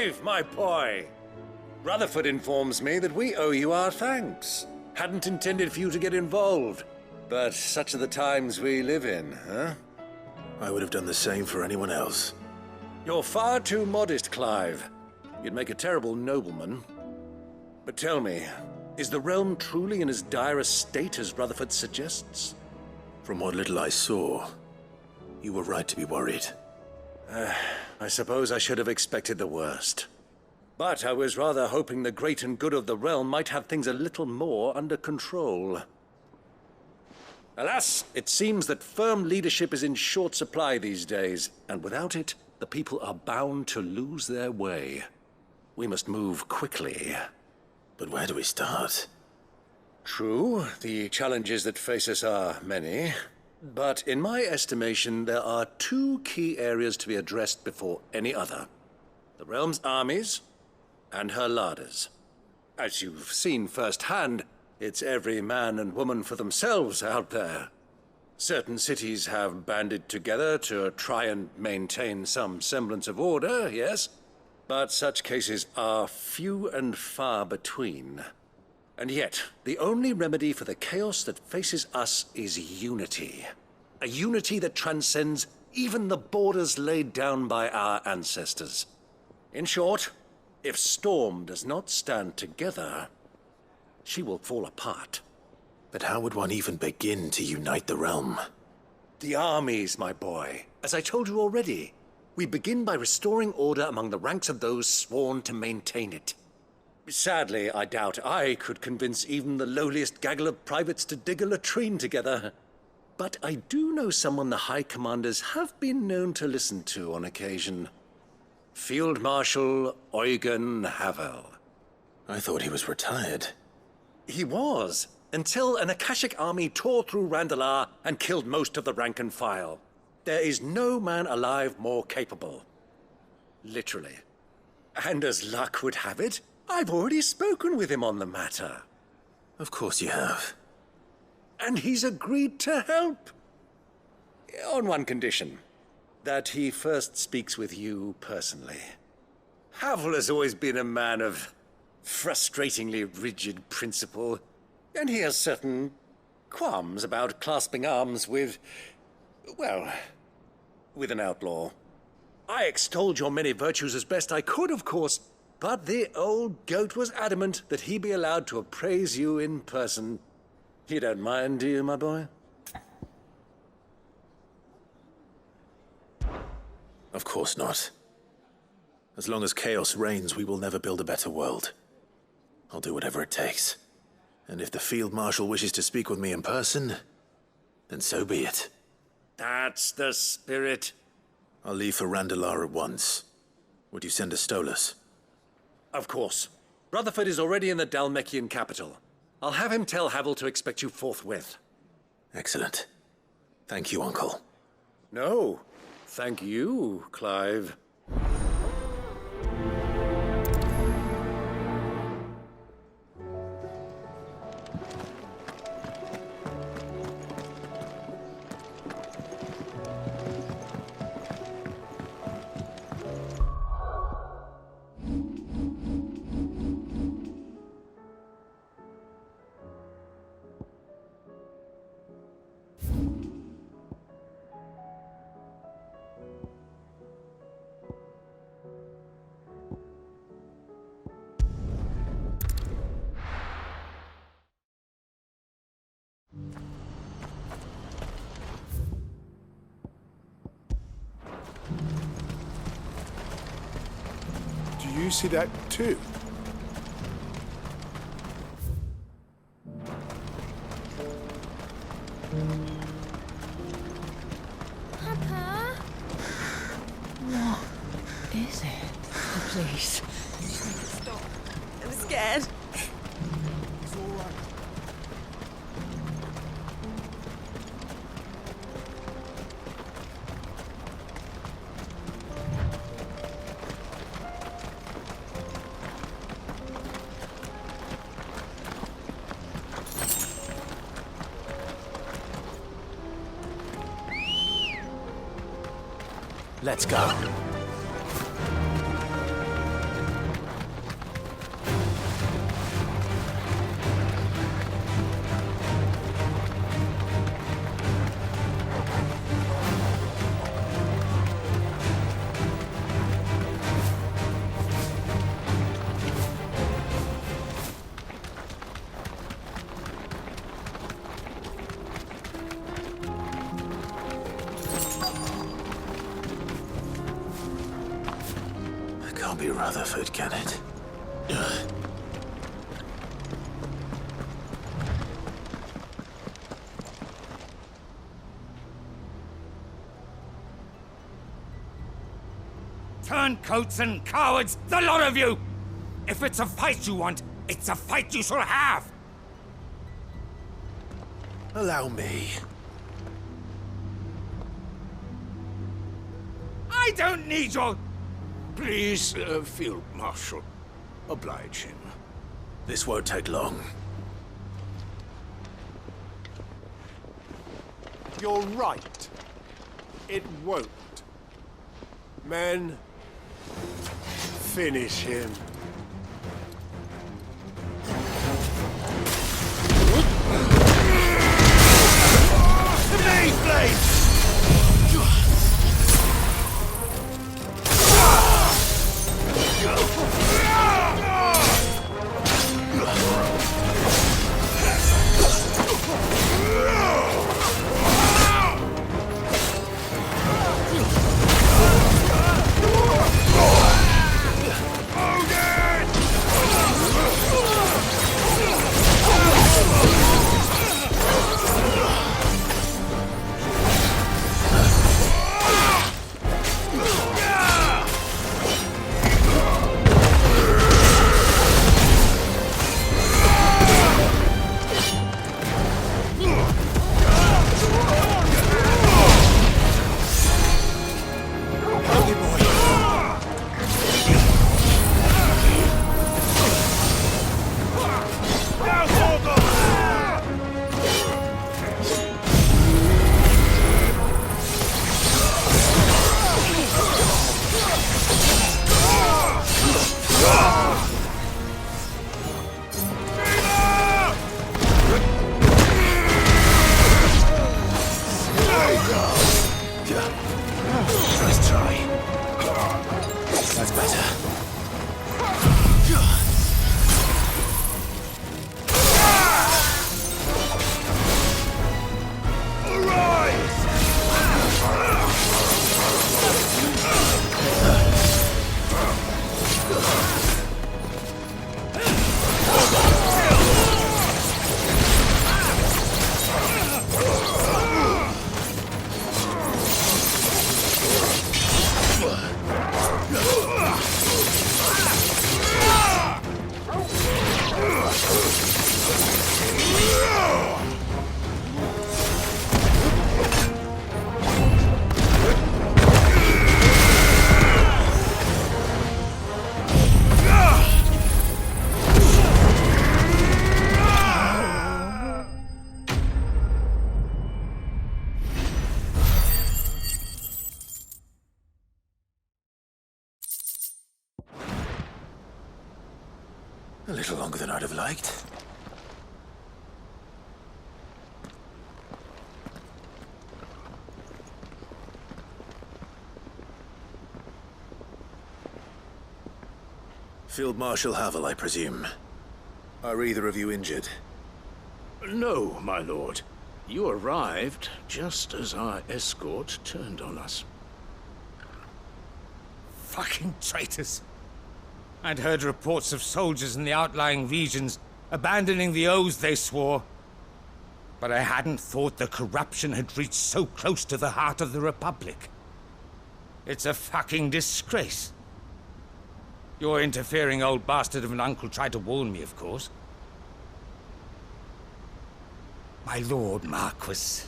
Clive, my boy! Rutherford informs me that we owe you our thanks. Hadn't intended for you to get involved, but such are the times we live in, huh? I would have done the same for anyone else. You're far too modest, Clive. You'd make a terrible nobleman. But tell me, is the realm truly in as dire a state as Rutherford suggests? From what little I saw, you were right to be worried. I suppose I should have expected the worst. But I was rather hoping the great and good of the realm might have things a little more under control. Alas, it seems that firm leadership is in short supply these days, and without it, the people are bound to lose their way. We must move quickly. But where do we start? True, the challenges that face us are many. But in my estimation, there are two key areas to be addressed before any other. The realm's armies and her larders. As you've seen firsthand, it's every man and woman for themselves out there. Certain cities have banded together to try and maintain some semblance of order, yes? But such cases are few and far between. And yet, the only remedy for the chaos that faces us is unity. A unity that transcends even the borders laid down by our ancestors. In short, if Storm does not stand together, she will fall apart. But how would one even begin to unite the realm? The armies, my boy. As I told you already, we begin by restoring order among the ranks of those sworn to maintain it. Sadly, I doubt I could convince even the lowliest gaggle of privates to dig a latrine together. But I do know someone the High Commanders have been known to listen to on occasion. Field Marshal Eugen Havel. I thought he was retired. He was, until an Akashic army tore through Randalar and killed most of the rank and file. There is no man alive more capable. Literally. And as luck would have it, I've already spoken with him on the matter. Of course you have. And he's agreed to help. On one condition. That he first speaks with you personally. Havel has always been a man of frustratingly rigid principle, and he has certain qualms about clasping arms with, well, with an outlaw. I extolled your many virtues as best I could, of course, but the old goat was adamant that he be allowed to appraise you in person. You don't mind, do you, my boy? Of course not. As long as chaos reigns, we will never build a better world. I'll do whatever it takes. And if the Field Marshal wishes to speak with me in person, then so be it. That's the spirit. I'll leave for Randalar at once. Would you send a Stolas? Of course. Rutherford is already in the Dhalmekian capital. I'll have him tell Havel to expect you forthwith. Excellent. Thank you, Uncle. No. Thank you, Clive. Do you see that too? Papa? What is it? Oh, please. Stop. I'm scared. It's all right. Let's go. can't be Rutherford, can it? Turncoats and cowards, the lot of you! If it's a fight you want, it's a fight you shall have! Allow me. I don't need your... Please, Field Marshal, oblige him. This won't take long. You're right. It won't. Men, finish him. To me, Blade! Nice try. That's better. A little longer than I'd have liked. Field Marshal Havel, I presume. Are either of you injured? No, my lord. You arrived just as our escort turned on us. Fucking traitors. I'd heard reports of soldiers in the outlying regions abandoning the oaths they swore. But I hadn't thought the corruption had reached so close to the heart of the Republic. It's a fucking disgrace. Your interfering old bastard of an uncle tried to warn me, of course. My lord Marquis.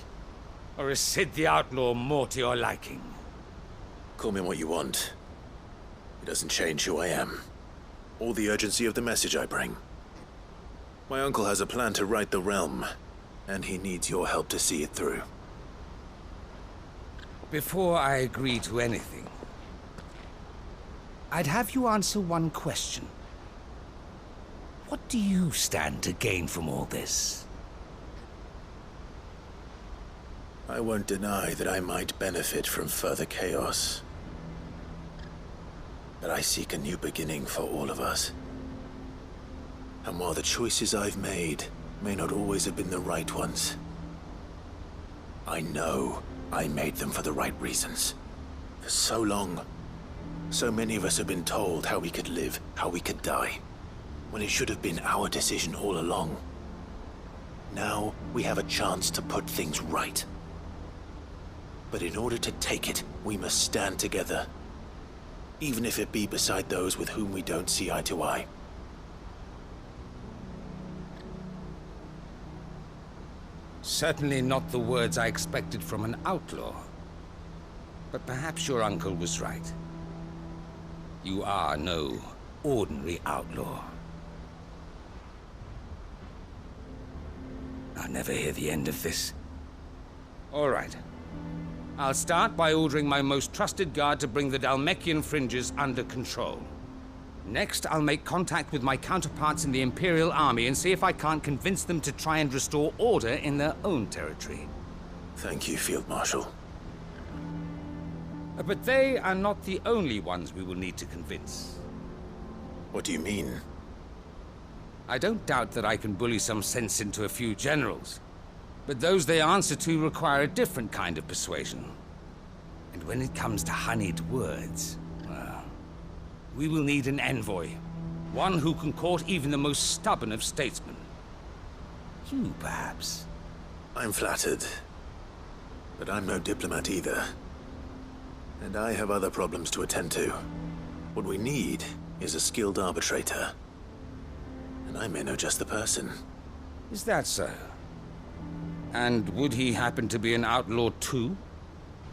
Or is Sid the Outlaw more to your liking? Call me what you want. It doesn't change who I am, or the urgency of the message I bring. My uncle has a plan to right the realm, and he needs your help to see it through. Before I agree to anything, I'd have you answer one question. What do you stand to gain from all this? I won't deny that I might benefit from further chaos. But I seek a new beginning for all of us. And while the choices I've made may not always have been the right ones, I know I made them for the right reasons. For so long, So many of us have been told how we could live, how we could die, when it should have been our decision all along. Now, we have a chance to put things right. But in order to take it, we must stand together. Even if it be beside those with whom we don't see eye to eye. Certainly not the words I expected from an outlaw. But perhaps your uncle was right. You are no ordinary outlaw. I'll never hear the end of this. All right. I'll start by ordering my most trusted guard to bring the Dhalmekian fringes under control. Next, I'll make contact with my counterparts in the Imperial Army and see if I can't convince them to try and restore order in their own territory. Thank you, Field Marshal. But they are not the only ones we will need to convince. What do you mean? I don't doubt that I can bully some sense into a few generals, but those they answer to require a different kind of persuasion. And when it comes to honeyed words, well, we will need an envoy. One who can court even the most stubborn of statesmen. You, perhaps. I'm flattered. But I'm no diplomat either. And I have other problems to attend to. What we need is a skilled arbitrator. And I may know just the person. Is that so? And would he happen to be an outlaw too?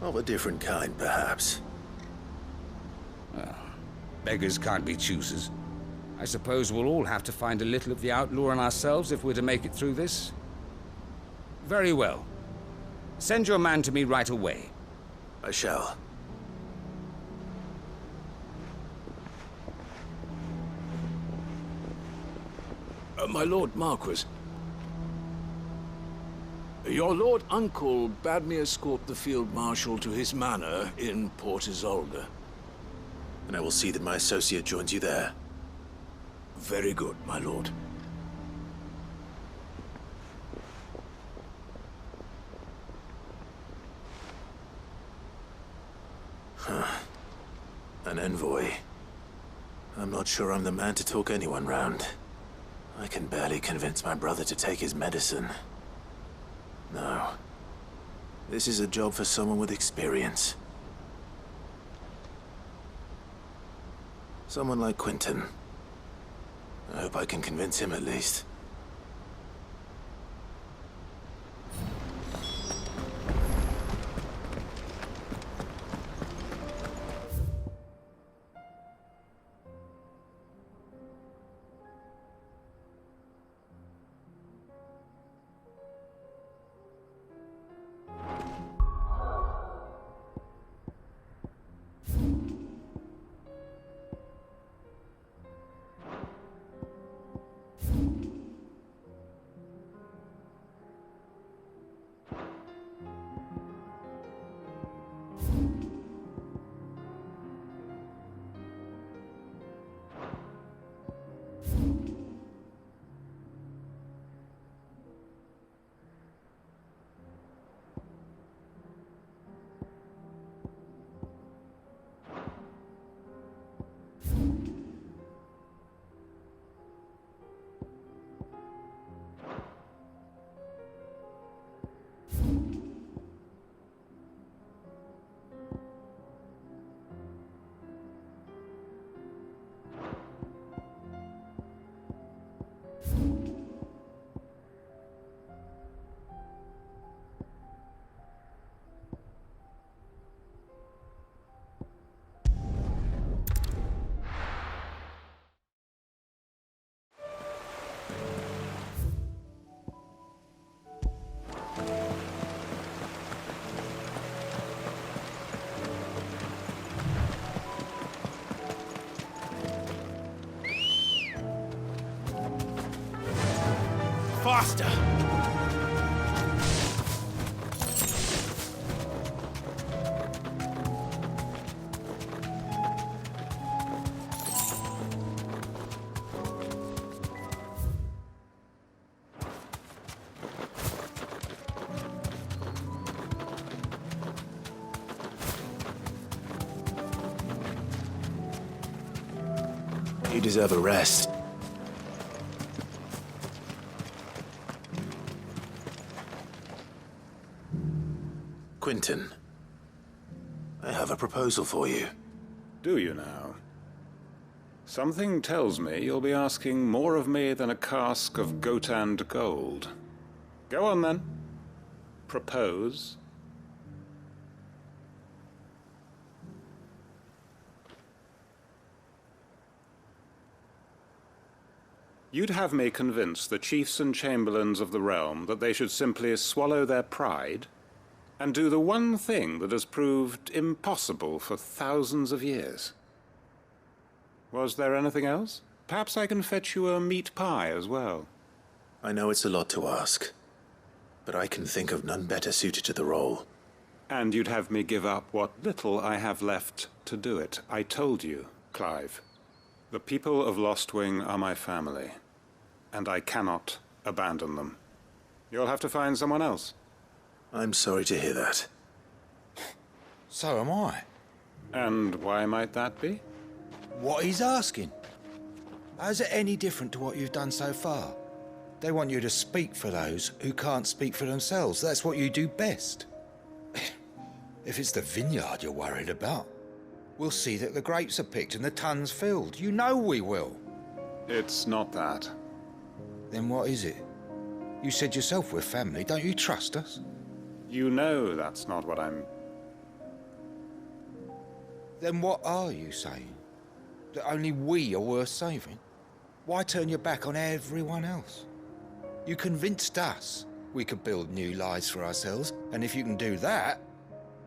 Of a different kind, perhaps. Well, beggars can't be choosers. I suppose we'll all have to find a little of the outlaw in ourselves if we're to make it through this. Very well. Send your man to me right away. I shall. My Lord Marquis. Your Lord Uncle bade me escort the Field Marshal to his manor in Port Isolde. And I will see that my associate joins you there. Very good, my lord. An envoy. I'm not sure I'm the man to talk anyone round. I can barely convince my brother to take his medicine. No. This is a job for someone with experience. Someone like Quinton. I hope I can convince him at least. Faster! You deserve a rest. Quentin, I have a proposal for you. Do you now? Something tells me you'll be asking more of me than a cask of Gotand gold. Go on then. Propose. You'd have me convince the chiefs and chamberlains of the realm that they should simply swallow their pride and do the one thing that has proved impossible for thousands of years. Was there anything else? Perhaps I can fetch you a meat pie as well. I know it's a lot to ask, but I can think of none better suited to the role. And you'd have me give up what little I have left to do it. I told you, Clive. The people of Lostwing are my family, and I cannot abandon them. You'll have to find someone else. I'm sorry to hear that. So am I. And why might that be? What he's asking. How's it any different to what you've done so far? They want you to speak for those who can't speak for themselves. That's what you do best. If it's the vineyard you're worried about, we'll see that the grapes are picked and the tons filled. You know we will. It's not that. Then what is it? You said yourself we're family. Don't you trust us? You know that's not what I'm... Then what are you saying? That only we are worth saving? Why turn your back on everyone else? You convinced us we could build new lives for ourselves, and if you can do that,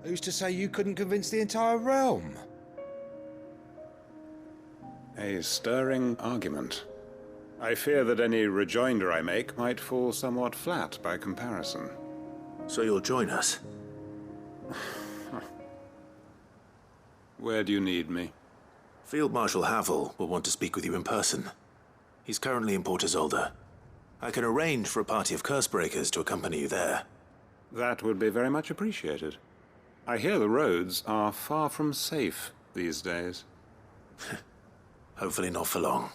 who's to say you couldn't convince the entire realm? A stirring argument. I fear that any rejoinder I make might fall somewhat flat by comparison. So you'll join us? Where do you need me? Field Marshal Havel will want to speak with you in person. He's currently in Port Isolde. I can arrange for a party of Cursebreakers to accompany you there. That would be very much appreciated. I hear the roads are far from safe these days. Hopefully not for long.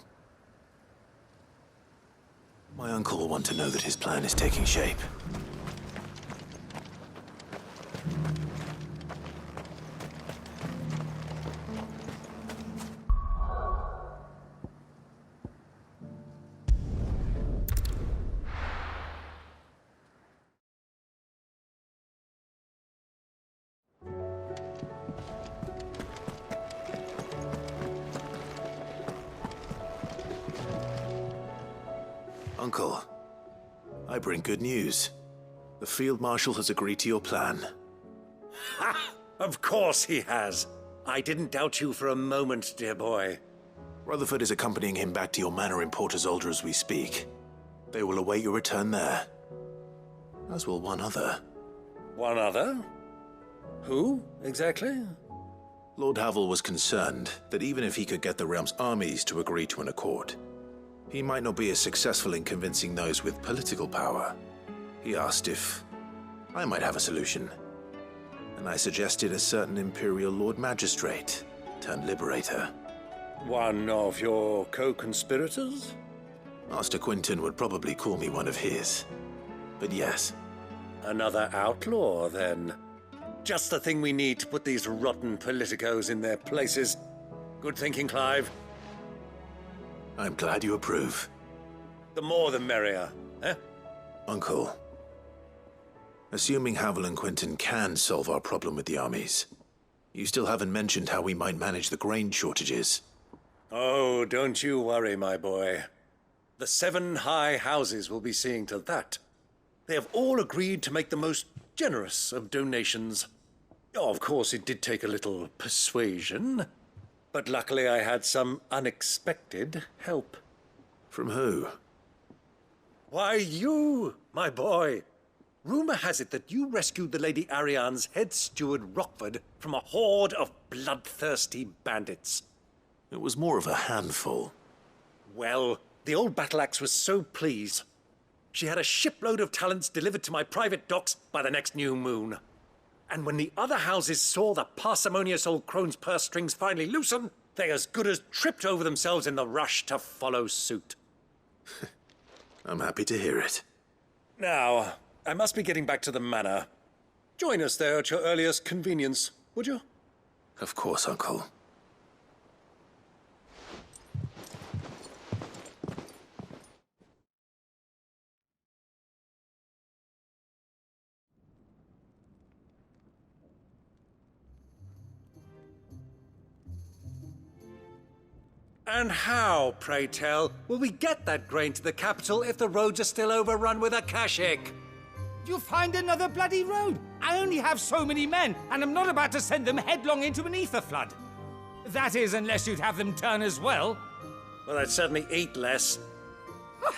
My uncle will want to know that his plan is taking shape. Uncle, I bring good news. The Field Marshal has agreed to your plan. Ha! Of course he has. I didn't doubt you for a moment, dear boy. Rutherford is accompanying him back to your manor in Port Isolde as we speak. They will await your return there. As will one other. One other? Who, exactly? Lord Havel was concerned that even if he could get the realm's armies to agree to an accord, he might not be as successful in convincing those with political power. He asked if I might have a solution, and I suggested a certain Imperial Lord Magistrate turned Liberator. One of your co-conspirators? Master Quentin would probably call me one of his, but yes. Another outlaw, then. Just the thing we need to put these rotten politicos in their places. Good thinking, Clive. I'm glad you approve. The more the merrier, eh? Uncle, assuming Havel and Quentin can solve our problem with the armies, you still haven't mentioned how we might manage the grain shortages. Oh, don't you worry, my boy. The 7 high houses will be seeing to that. They have all agreed to make the most generous of donations. Oh, of course, it did take a little persuasion, but luckily I had some unexpected help. From who? Why, you, my boy. Rumor has it that you rescued the Lady Ariane's head steward Rockford from a horde of bloodthirsty bandits. It was more of a handful. Well, the old battle axe was so pleased. She had a shipload of talents delivered to my private docks by the next new moon. And when the other houses saw the parsimonious old crone's purse strings finally loosen, They as good as tripped over themselves in the rush to follow suit. I'm happy to hear it. Now, I must be getting back to the manor. Join us there at your earliest convenience, would you? Of course, Uncle. And how, pray tell, will we get that grain to the capital if the roads are still overrun with Akashic? You'll find another bloody road. I only have so many men, and I'm not about to send them headlong into an ether flood. That is, unless you'd have them turn as well. Well, I'd certainly eat less.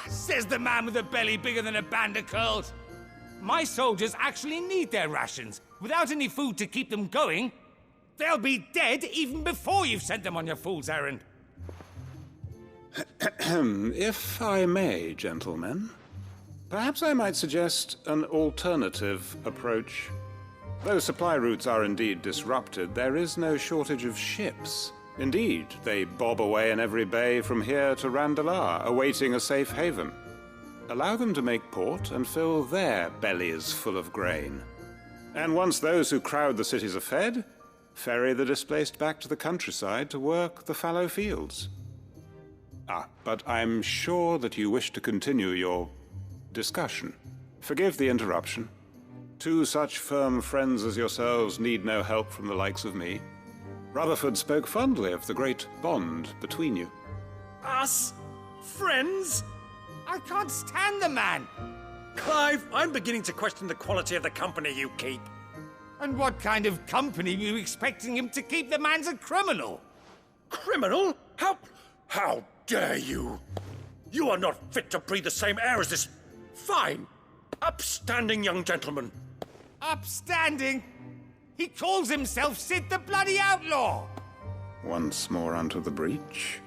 Says the man with a belly bigger than a band of curls. My soldiers actually need their rations. Without any food to keep them going, they'll be dead even before you've sent them on your fool's errand. If I may, gentlemen, perhaps I might suggest an alternative approach. Though supply routes are indeed disrupted, there is no shortage of ships. Indeed, they bob away in every bay from here to Randalar, awaiting a safe haven. Allow them to make port and fill their bellies full of grain. And once those who crowd the cities are fed, ferry the displaced back to the countryside to work the fallow fields. But I'm sure that you wish to continue your discussion. Forgive the interruption. Two such firm friends as yourselves need no help from the likes of me. Rutherford spoke fondly of the great bond between you. Us? Friends? I can't stand the man. Clive, I'm beginning to question the quality of the company you keep. And what kind of company were you expecting him to keep? The man's a criminal. Criminal? How dare you? You are not fit to breathe the same air as this fine, upstanding young gentleman. Upstanding? He calls himself Sid the Bloody Outlaw! Once more onto the breach.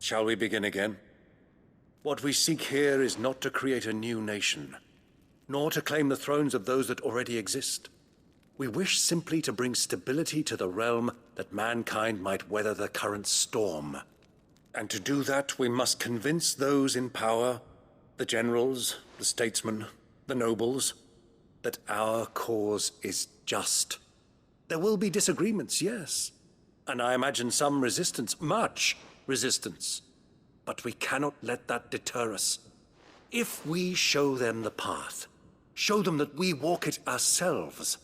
Shall we begin again? What we seek here is not to create a new nation, nor to claim the thrones of those that already exist. We wish simply to bring stability to the realm that mankind might weather the current storm. And to do that, we must convince those in power, the generals, the statesmen, the nobles, that our cause is just. There will be disagreements, yes, and I imagine some resistance, much resistance. But we cannot let that deter us. If we show them the path, show them that we walk it ourselves,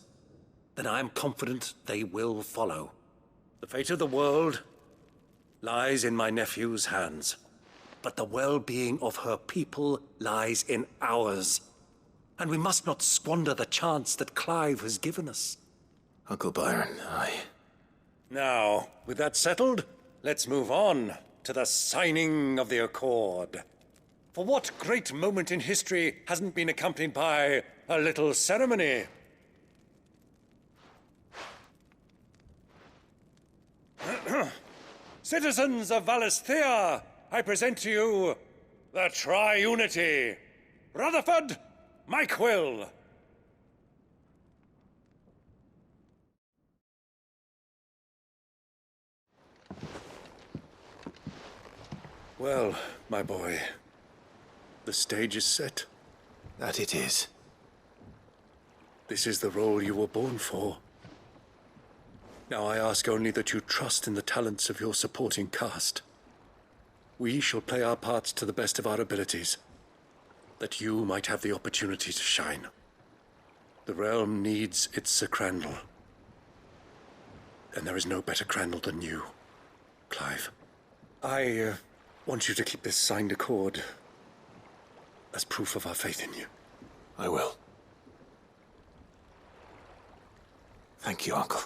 then I am confident they will follow. The fate of the world lies in my nephew's hands, but the well-being of her people lies in ours. And we must not squander the chance that Clive has given us. Uncle Byron, Now, with that settled, let's move on to the signing of the Accord. For what great moment in history hasn't been accompanied by a little ceremony? Citizens of Valisthea, I present to you the Triunity. Rutherford, Mike Will. Well, my boy, the stage is set. that it is. This is the role you were born for. Now I ask only that you trust in the talents of your supporting cast. We shall play our parts to the best of our abilities, that you might have the opportunity to shine. The realm needs its Sir Crandall. And there is no better Crandall than you, Clive. I want you to keep this signed accord as proof of our faith in you. I will. Thank you, Uncle.